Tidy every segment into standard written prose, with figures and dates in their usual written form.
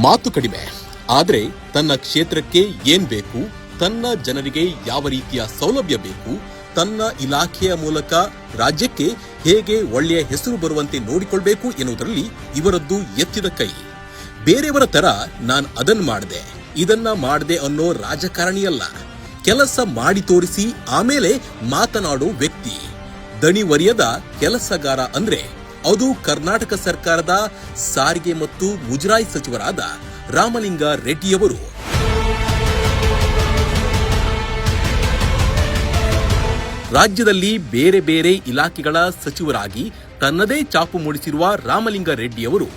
ಮಾತು ಕಡಿಮೆ, ಆದರೆ ತನ್ನ ಕ್ಷೇತ್ರಕ್ಕೆ ಏನ್ ಬೇಕು, ತನ್ನ ಜನರಿಗೆ ಯಾವ ರೀತಿಯ ಸೌಲಭ್ಯ ಬೇಕು, ತನ್ನ ಇಲಾಖೆಯ ಮೂಲಕ ರಾಜ್ಯಕ್ಕೆ ಹೇಗೆ ಒಳ್ಳೆಯ ಹೆಸರು ಬರುವಂತೆ ನೋಡಿಕೊಳ್ಬೇಕು ಎನ್ನುವುದರಲ್ಲಿ ಇವರದ್ದು ಎತ್ತಿದ ಕೈ. ಬೇರೆಯವರ ತರ ನಾನ್ ಅದನ್ನ ಮಾಡಿದೆ ಇದನ್ನ ಮಾಡಿದೆ ಅನ್ನೋ ರಾಜಕಾರಣಿಯಲ್ಲ, ಕೆಲಸ ಮಾಡಿ ತೋರಿಸಿ ಆಮೇಲೆ ಮಾತನಾಡೋ ವ್ಯಕ್ತಿ. ದಣಿವರಿಯದ ಕೆಲಸಗಾರ ಅಂದ್ರೆ ಅದು ಕರ್ನಾಟಕ ಸರ್ಕಾರದ ಸಾರಿಗೆ ಮತ್ತು ಮುಜರಾಯಿ ಸಚಿವರಾದ ರಾಮಲಿಂಗ ರೆಡ್ಡಿಯವರು. ರಾಜ್ಯದಲ್ಲಿ ಬೇರೆ ಬೇರೆ ಇಲಾಖೆಗಳ ಸಚಿವರಾಗಿ ತನ್ನದೇ ಛಾಪು ಮೂಡಿಸಿರುವ ರಾಮಲಿಂಗ ರೆಡ್ಡಿಯವರು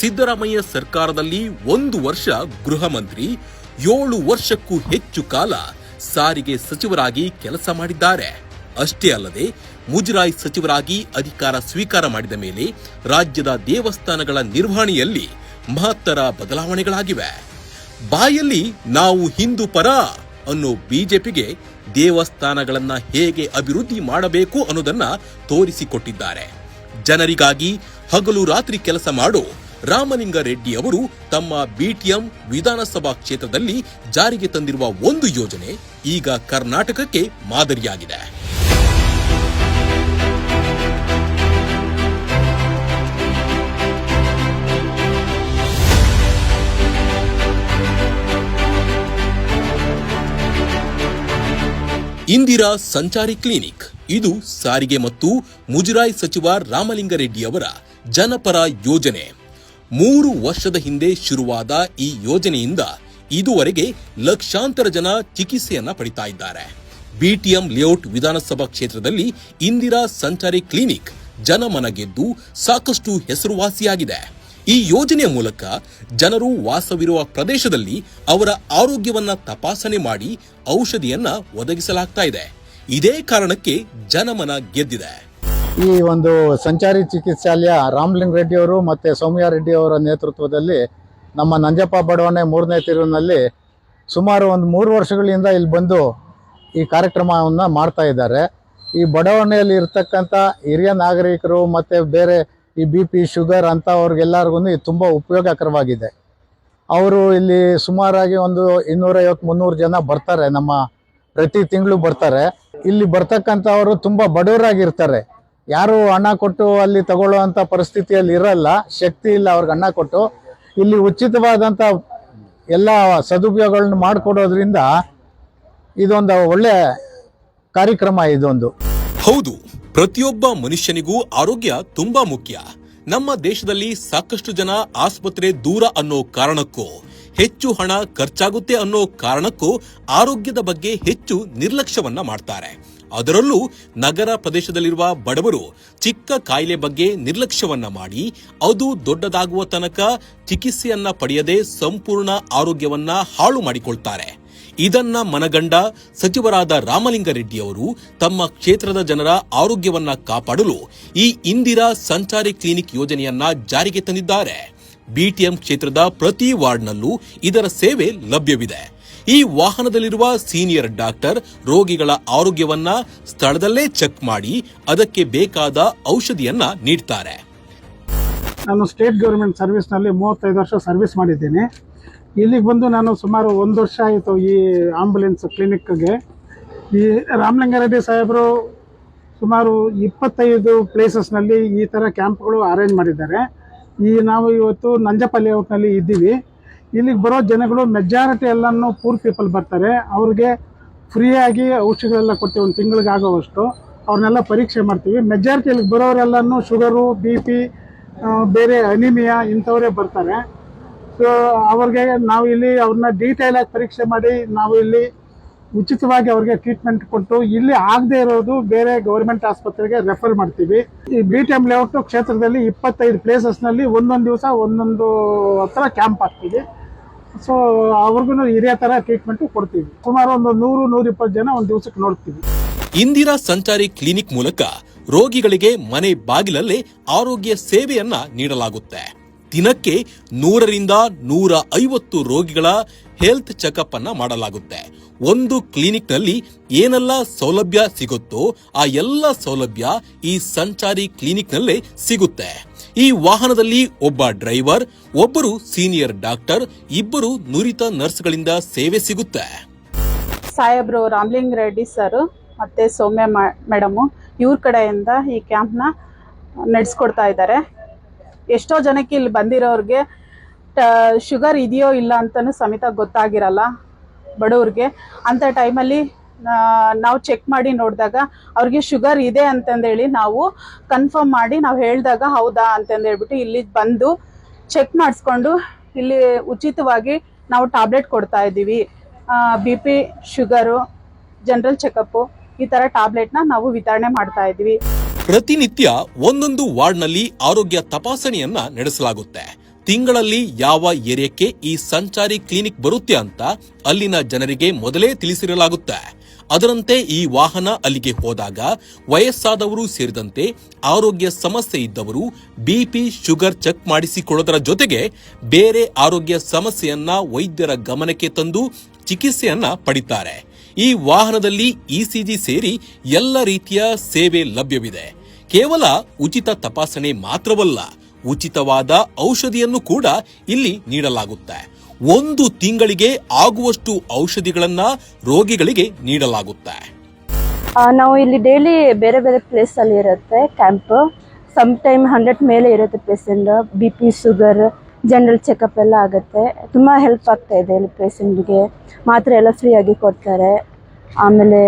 ಸಿದ್ದರಾಮಯ್ಯ ಸರ್ಕಾರದಲ್ಲಿ 1 ವರ್ಷ ಗೃಹ ಮಂತ್ರಿ, 7 ವರ್ಷಕ್ಕೂ ಹೆಚ್ಚು ಕಾಲ ಸಾರಿಗೆ ಸಚಿವರಾಗಿ ಕೆಲಸ ಮಾಡಿದ್ದಾರೆ. ಅಷ್ಟೇ ಅಲ್ಲದೆ ಮುಜರಾಯಿ ಸಚಿವರಾಗಿ ಅಧಿಕಾರ ಸ್ವೀಕಾರ ಮಾಡಿದ ಮೇಲೆ ರಾಜ್ಯದ ದೇವಸ್ಥಾನಗಳ ನಿರ್ವಹಣೆಯಲ್ಲಿ ಮಹತ್ತರ ಬದಲಾವಣೆಗಳಾಗಿವೆ. ಬಾಯಲ್ಲಿ ನಾವು ಹಿಂದೂ ಪರ ಅನ್ನೋ ಬಿಜೆಪಿಗೆ ದೇವಸ್ಥಾನಗಳನ್ನ ಹೇಗೆ ಅಭಿವೃದ್ಧಿ ಮಾಡಬೇಕು ಅನ್ನೋದನ್ನ ತೋರಿಸಿಕೊಟ್ಟಿದ್ದಾರೆ. ಜನರಿಗಾಗಿ ಹಗಲು ರಾತ್ರಿ ಕೆಲಸ ಮಾಡೋ ರಾಮಲಿಂಗ ರೆಡ್ಡಿ ಅವರು ತಮ್ಮ ಬಿಟಿಎಂ ವಿಧಾನಸಭಾ ಕ್ಷೇತ್ರದಲ್ಲಿ ಜಾರಿಗೆ ತಂದಿರುವ ಒಂದು ಯೋಜನೆ ಈಗ ಕರ್ನಾಟಕಕ್ಕೆ ಮಾದರಿಯಾಗಿದೆ. ಇಂದಿರಾ ಸಂಚಾರಿ ಕ್ಲಿನಿಕ್ ಇದು ಸಾರಿಗೆ ಮತ್ತು ಮುಜರಾಯಿ ಸಚಿವ ರಾಮಲಿಂಗ ರೆಡ್ಡಿ ಅವರ ಜನಪರ ಯೋಜನೆ. 3 ವರ್ಷದ ಹಿಂದೆ ಶುರುವಾದ ಈ ಯೋಜನೆಯಿಂದ ಇದುವರೆಗೆ ಲಕ್ಷಾಂತರ ಜನ ಚಿಕಿತ್ಸೆಯನ್ನ ಪಡಿತಾ ಇದ್ದಾರೆ. ಬಿಟಿಎಂ ಲೇಔಟ್ ವಿಧಾನಸಭಾ ಕ್ಷೇತ್ರದಲ್ಲಿ ಇಂದಿರಾ ಸಂಚಾರಿ ಕ್ಲಿನಿಕ್ ಜನಮನ ಗೆದ್ದು ಸಾಕಷ್ಟು ಹೆಸರುವಾಸಿಯಾಗಿದೆ. ಈ ಯೋಜನೆಯ ಮೂಲಕ ಜನರು ವಾಸವಿರುವ ಪ್ರದೇಶದಲ್ಲಿ ಅವರ ಆರೋಗ್ಯವನ್ನ ತಪಾಸಣೆ ಮಾಡಿ ಔಷಧಿಯನ್ನ ಒದಗಿಸಲಾಗ್ತಾ ಇದೆ. ಇದೇ ಕಾರಣಕ್ಕೆ ಜನಮನ ಗೆದ್ದಿದೆ. ಈ ಒಂದು ಸಂಚಾರಿ ಚಿಕಿತ್ಸಾಲಯ ರಾಮಲಿಂಗ ರೆಡ್ಡಿ ಅವರು ಮತ್ತು ಸೌಮ್ಯ ರೆಡ್ಡಿ ಅವರ ನೇತೃತ್ವದಲ್ಲಿ ನಮ್ಮ ನಂಜಪ್ಪ ಬಡಾವಣೆ 3ನೇ ತಿರುವಿನಲ್ಲಿ ಸುಮಾರು ಒಂದು 3 ವರ್ಷಗಳಿಂದ ಇಲ್ಲಿ ಬಂದು ಈ ಕಾರ್ಯಕ್ರಮವನ್ನು ಮಾಡ್ತಾ ಇದ್ದಾರೆ. ಈ ಬಡಾವಣೆಯಲ್ಲಿ ಇರ್ತಕ್ಕಂಥ ಹಿರಿಯ ನಾಗರಿಕರು ಮತ್ತು ಬೇರೆ ಈ BP ಶುಗರ್ ಅಂಥವ್ರಿಗೆಲ್ಲರಿಗೂ ಇದು ತುಂಬ ಉಪಯೋಗಕರವಾಗಿದೆ. ಅವರು ಇಲ್ಲಿ ಸುಮಾರಾಗಿ ಒಂದು 250-300 ಜನ ಬರ್ತಾರೆ, ನಮ್ಮ ಪ್ರತಿ ತಿಂಗಳು ಬರ್ತಾರೆ. ಇಲ್ಲಿ ಬರ್ತಕ್ಕಂಥವರು ತುಂಬ ಬಡವರಾಗಿರ್ತಾರೆ, ಯಾರು ಹಣ ಕೊಟ್ಟು ಅಲ್ಲಿ ತಗೊಳ್ಳುವಂಥ ಪರಿಸ್ಥಿತಿಯಲ್ಲಿ ಇರಲ್ಲ, ಶಕ್ತಿ ಇಲ್ಲ ಅವ್ರಿಗೆ ಹಣ ಕೊಟ್ಟು. ಇಲ್ಲಿ ಉಚಿತವಾದಂಥ ಎಲ್ಲ ಸದುಪಯೋಗಗಳನ್ನ ಮಾಡಿಕೊಡೋದ್ರಿಂದ ಇದೊಂದು ಒಳ್ಳೆ ಕಾರ್ಯಕ್ರಮ. ಇದೊಂದು ಹೌದು, ಪ್ರತಿಯೊಬ್ಬ ಮನುಷ್ಯನಿಗೂ ಆರೋಗ್ಯ ತುಂಬಾ ಮುಖ್ಯ. ನಮ್ಮ ದೇಶದಲ್ಲಿ ಸಾಕಷ್ಟು ಜನ ಆಸ್ಪತ್ರೆ ದೂರ ಅನ್ನೋ ಕಾರಣಕ್ಕೂ, ಹೆಚ್ಚು ಹಣ ಖರ್ಚಾಗುತ್ತೆ ಅನ್ನೋ ಕಾರಣಕ್ಕೂ ಆರೋಗ್ಯದ ಬಗ್ಗೆ ಹೆಚ್ಚು ನಿರ್ಲಕ್ಷ್ಯವನ್ನ ಮಾಡ್ತಾರೆ. ಅದರಲ್ಲೂ ನಗರ ಪ್ರದೇಶದಲ್ಲಿರುವ ಬಡವರು ಚಿಕ್ಕ ಕಾಯಿಲೆ ಬಗ್ಗೆ ನಿರ್ಲಕ್ಷ್ಯವನ್ನ ಮಾಡಿ ಅದು ದೊಡ್ಡದಾಗುವ ತನಕ ಚಿಕಿತ್ಸೆಯನ್ನ ಪಡೆಯದೆ ಸಂಪೂರ್ಣ ಆರೋಗ್ಯವನ್ನ ಹಾಳು ಮಾಡಿಕೊಳ್ತಾರೆ. ಇದನ್ನ ಮನಗಂಡ ಸಚಿವರಾದ ರಾಮಲಿಂಗ ರೆಡ್ಡಿ ಅವರು ತಮ್ಮ ಕ್ಷೇತ್ರದ ಜನರ ಆರೋಗ್ಯವನ್ನ ಕಾಪಾಡಲು ಈ ಇಂದಿರಾ ಸಂಚಾರಿ ಕ್ಲಿನಿಕ್ ಯೋಜನೆಯನ್ನ ಜಾರಿಗೆ ತಂದಿದ್ದಾರೆ. ಬಿಟಿಎಂ ಕ್ಷೇತ್ರದ ಪ್ರತಿ ವಾರ್ಡ್ನಲ್ಲೂ ಇದರ ಸೇವೆ ಲಭ್ಯವಿದೆ. ಈ ವಾಹನದಲ್ಲಿರುವ ಸೀನಿಯರ್ ಡಾಕ್ಟರ್ ರೋಗಿಗಳ ಆರೋಗ್ಯವನ್ನ ಸ್ಥಳದಲ್ಲೇ ಚೆಕ್ ಮಾಡಿ ಅದಕ್ಕೆ ಬೇಕಾದ ಔಷಧಿಯನ್ನ ನೀಡ್ತಾರೆ. ನಾನು ಸ್ಟೇಟ್ ಗವರ್ಮೆಂಟ್ ಸರ್ವಿಸ್ನಲ್ಲಿ 35 ವರ್ಷ ಸರ್ವಿಸ್ ಮಾಡಿದ್ದೇನೆ. ಇಲ್ಲಿಗೆ ಬಂದು ನಾನು ಸುಮಾರು 1 ವರ್ಷ ಆಯಿತು ಈ ಆಂಬುಲೆನ್ಸ್ ಕ್ಲಿನಿಕ್ಗೆ. ಈ ರಾಮಲಿಂಗಾರೆಡ್ಡಿ ಸಾಹೇಬರು ಸುಮಾರು 25 ಪ್ಲೇಸಸ್ನಲ್ಲಿ ಈ ಥರ ಕ್ಯಾಂಪ್ಗಳು ಅರೇಂಜ್ ಮಾಡಿದ್ದಾರೆ. ನಾವು ಇವತ್ತು ನಂಜಪ್ಪ ಲೇಔಟ್ನಲ್ಲಿ ಇದ್ದೀವಿ. ಇಲ್ಲಿಗೆ ಬರೋ ಜನಗಳು ಮೆಜಾರಿಟಿ ಎಲ್ಲನೂ ಪೂರ್ ಪೀಪಲ್ ಬರ್ತಾರೆ. ಅವ್ರಿಗೆ ಫ್ರೀಯಾಗಿ ಔಷಧಿಗಳೆಲ್ಲ ಕೊಡ್ತೀವಿ, 1 ತಿಂಗಳಿಗೆ ಆಗೋವಷ್ಟು ಅವ್ರನ್ನೆಲ್ಲ ಪರೀಕ್ಷೆ ಮಾಡ್ತೀವಿ. ಮೆಜಾರಿಟಿ ಇಲ್ಲಿಗೆ ಬರೋರೆಲ್ಲನೂ ಶುಗರು, BP, ಬೇರೆ ಅನಿಮಿಯಾ ಇಂಥವರೇ ಬರ್ತಾರೆ. ಸೊ ಅವ್ರಿಗೆ ನಾವು ಇಲ್ಲಿ ಅವ್ರನ್ನ ಡೀಟೇಲಾಗಿ ಪರೀಕ್ಷೆ ಮಾಡಿ ನಾವು ಇಲ್ಲಿ ಉಚಿತವಾಗಿ ಅವ್ರಿಗೆ ಟ್ರೀಟ್ಮೆಂಟ್ ಕೊಟ್ಟು ಇಲ್ಲಿ ಆಗದೆ ಇರೋದು ಬೇರೆ ಗೌರ್ಮೆಂಟ್ ಆಸ್ಪತ್ರೆಗೆ ರೆಫರ್ ಮಾಡ್ತೀವಿ. ಈ ಬಿಟಿಎಂ ಲೇಔಟ್ ಕ್ಷೇತ್ರದಲ್ಲಿ 25 ಪ್ಲೇಸಸ್ನಲ್ಲಿ ಒಂದೊಂದು ದಿವಸ ಒಂದೊಂದು ಹತ್ರ ಕ್ಯಾಂಪ್ ಹಾಕ್ತೀವಿ. ಸೊ ಅವ್ರಿಗೂ ಇದೇ ಥರ ಟ್ರೀಟ್ಮೆಂಟು ಕೊಡ್ತೀವಿ. ಸುಮಾರು ಒಂದು 100-120 ಜನ ಒಂದು ದಿವಸಕ್ಕೆ ನೋಡ್ತೀವಿ. ಇಂದಿರಾ ಸಂಚಾರಿ ಕ್ಲಿನಿಕ್ ಮೂಲಕ ರೋಗಿಗಳಿಗೆ ಮನೆ ಬಾಗಿಲಲ್ಲೇ ಆರೋಗ್ಯ ಸೇವೆಯನ್ನ ನೀಡಲಾಗುತ್ತೆ. ದಿನಕ್ಕೆ 100ರಿಂದ 150 ರೋಗಿಗಳ ಹೆಲ್ತ್ ಚೆಕಪ್ ಅನ್ನ ಮಾಡಲಾಗುತ್ತೆ. ಒಂದು ಕ್ಲಿನಿಕ್ನಲ್ಲಿ ಏನೆಲ್ಲ ಸೌಲಭ್ಯ ಸಿಗುತ್ತೋ ಆ ಎಲ್ಲ ಸೌಲಭ್ಯ ಈ ಸಂಚಾರಿ ಕ್ಲಿನಿಕ್ನಲ್ಲೇ ಸಿಗುತ್ತೆ. ಈ ವಾಹನದಲ್ಲಿ ಒಬ್ಬ ಡ್ರೈವರ್, ಒಬ್ಬರು ಸೀನಿಯರ್ ಡಾಕ್ಟರ್, ಇಬ್ಬರು ನುರಿತ ನರ್ಸ್ಗಳಿಂದ ಸೇವೆ ಸಿಗುತ್ತೆ. ಸಾಹೇಬ್ರು ರಾಮ್ಲಿಂಗ್ ರೆಡ್ಡಿ ಸರ್ ಮತ್ತು ಸೌಮ್ಯ ಮೇಡಮು ಇವ್ರ ಕಡೆಯಿಂದ ಈ ಕ್ಯಾಂಪ್ನ ನಡೆಸ್ಕೊಡ್ತಾ ಇದ್ದಾರೆ. ಎಷ್ಟೋ ಜನಕ್ಕೆ ಇಲ್ಲಿ ಬಂದಿರೋರಿಗೆ ಶುಗರ್ ಇದೆಯೋ ಇಲ್ಲ ಅಂತಲೂ ಸಮೇತ ಗೊತ್ತಾಗಿರಲ್ಲ ಬಡವ್ರಿಗೆ. ಅಂಥ ಟೈಮಲ್ಲಿ ನಾವು ಚೆಕ್ ಮಾಡಿ ನೋಡಿದಾಗ ಅವ್ರಿಗೆ ಶುಗರ್ ಇದೆ ಅಂತಂದೇಳಿ ನಾವು ಕನ್ಫರ್ಮ್ ಮಾಡಿ ನಾವು ಹೇಳಿದಾಗ ಹೌದಾ ಅಂತಂದೇಳ್ಬಿಟ್ಟು ಇಲ್ಲಿ ಬಂದು ಚೆಕ್ ಮಾಡಿಸ್ಕೊಂಡು ಇಲ್ಲಿ ಉಚಿತವಾಗಿ ನಾವು ಟ್ಯಾಬ್ಲೆಟ್ ಕೊಡ್ತಾ ಇದ್ದೀವಿ. BP, ಶುಗರು, ಜನರಲ್ ಚೆಕಪ್ಪು ಈ ಥರ ಟ್ಯಾಬ್ಲೆಟ್ನ ನಾವು ವಿತರಣೆ ಮಾಡ್ತಾ ಇದ್ದೀವಿ. ಪ್ರತಿನಿತ್ಯ ಒಂದೊಂದು ವಾರ್ಡ್ನಲ್ಲಿ ಆರೋಗ್ಯ ತಪಾಸಣೆಯನ್ನ ನಡೆಸಲಾಗುತ್ತೆ. ತಿಂಗಳಲ್ಲಿ ಯಾವ ಏರಿಯಾಕ್ಕೆ ಈ ಸಂಚಾರಿ ಕ್ಲಿನಿಕ್ ಬರುತ್ತೆ ಅಂತ ಅಲ್ಲಿನ ಜನರಿಗೆ ಮೊದಲೇ ತಿಳಿಸಿರಲಾಗುತ್ತೆ. ಅದರಂತೆ ಈ ವಾಹನ ಅಲ್ಲಿಗೆ ಹೋದಾಗ ವಯಸ್ಸಾದವರು ಸೇರಿದಂತೆ ಆರೋಗ್ಯ ಸಮಸ್ಯೆ ಇದ್ದವರು BP, ಶುಗರ್ ಚೆಕ್ ಮಾಡಿಸಿಕೊಳ್ಳೋದರ ಜೊತೆಗೆ ಬೇರೆ ಆರೋಗ್ಯ ಸಮಸ್ಯೆಯನ್ನ ವೈದ್ಯರ ಗಮನಕ್ಕೆ ತಂದು ಚಿಕಿತ್ಸೆಯನ್ನ ಪಡಿತಾರೆ. ಈ ವಾಹನದಲ್ಲಿ ECG ಸೇರಿ ಎಲ್ಲ ರೀತಿಯ ಸೇವೆ ಲಭ್ಯವಿದೆ. ಕೇವಲ ಉಚಿತ ತಪಾಸಣೆ ಮಾತ್ರವಲ್ಲ, ಉಚಿತವಾದ ಔಷಧಿಯನ್ನು ಕೂಡ ಇಲ್ಲಿ ನೀಡಲಾಗುತ್ತೆ. 1 ತಿಂಗಳಿಗೆ ಆಗುವಷ್ಟು ಔಷಧಿಗಳನ್ನ ರೋಗಿಗಳಿಗೆ ನೀಡಲಾಗುತ್ತೆ. ನಾವು ಇಲ್ಲಿ ಡೈಲಿ ಬೇರೆ ಬೇರೆ ಪ್ಲೇಸ್ ಅಲ್ಲಿ ಇರುತ್ತೆ ಕ್ಯಾಂಪ್. ಸಮ್ ಟೈಮ್ 100 ಮೇಲೆ ಇರುತ್ತೆ patient. BP, sugar, general checkup ಎಲ್ಲ ಆಗುತ್ತೆ. ತುಂಬ ಹೆಲ್ಪ್ ಆಗ್ತಾ ಇದೆ ಇಲ್ಲಿ ಪೇಷಂಟ್ಗೆ. ಮಾತ್ರೆ ಎಲ್ಲ ಫ್ರೀಯಾಗಿ ಕೊಡ್ತಾರೆ. ಆಮೇಲೆ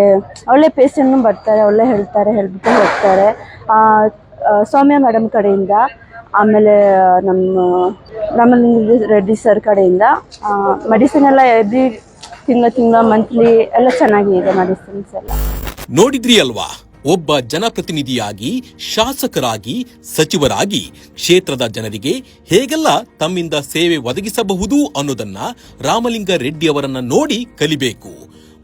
ಒಳ್ಳೆ ಪೇಷಂಟ್ನು ಬರ್ತಾರೆ, ಒಳ್ಳೆ ಹೇಳ್ಬಿಟ್ಟು ಹೋಗ್ತಾರೆ. ಸೌಮ್ಯ ಮೇಡಮ್ ಕಡೆಯಿಂದ, ಆಮೇಲೆ ನಮ್ಮ ರಾಮಲಿಂಗ ರೆಡ್ಡಿ ಸರ್ ಕಡೆಯಿಂದ ಮೆಡಿಸಿನ್ ಎಲ್ಲ ಎವ್ರಿ ತಿಂಗಳ ಮಂತ್ಲಿ ಎಲ್ಲ ಚೆನ್ನಾಗಿದೆ ಮೆಡಿಸಿನ್ಸ್ ಎಲ್ಲ. ನೋಡಿದ್ರಿ ಅಲ್ವಾ, ಒಬ್ಬ ಜನಪ್ರತಿನಿಧಿಯಾಗಿ, ಶಾಸಕರಾಗಿ, ಸಚಿವರಾಗಿ ಕ್ಷೇತ್ರದ ಜನರಿಗೆ ಹೇಗೆಲ್ಲ ತಮ್ಮಿಂದ ಸೇವೆ ಒದಗಿಸಬಹುದು ಅನ್ನೋದನ್ನ ರಾಮಲಿಂಗ ರೆಡ್ಡಿ ಅವರನ್ನ ನೋಡಿ ಕಲಿಬೇಕು.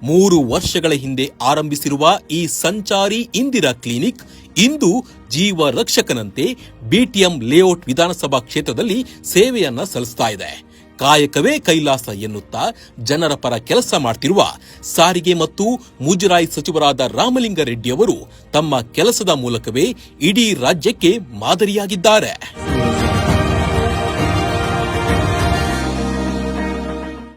3 ವರ್ಷಗಳ ಹಿಂದೆ ಆರಂಭಿಸಿರುವ ಈ ಸಂಚಾರಿ ಇಂದಿರಾ ಕ್ಲಿನಿಕ್ ಇಂದು ಜೀವ ರಕ್ಷಕನಂತೆ BTM ಲೇಔಟ್ ವಿಧಾನಸಭಾ ಕ್ಷೇತ್ರದಲ್ಲಿ ಸೇವೆಯನ್ನ ಸಲ್ಲಿಸ್ತಾ ಇದೆ. ಕಾಯಕವೇ ಕೈಲಾಸ ಎನ್ನುತ್ತಾ ಜನರ ಪರ ಕೆಲಸ ಮಾಡ್ತಿರುವ ಸಾರಿಗೆ ಮತ್ತು ಮುಜರಾಯಿ ಸಚಿವರಾದ ರಾಮಲಿಂಗ ರೆಡ್ಡಿ ಅವರು ತಮ್ಮ ಕೆಲಸದ ಮೂಲಕವೇ ಇಡೀ ರಾಜ್ಯಕ್ಕೆ ಮಾದರಿಯಾಗಿದ್ದಾರೆ.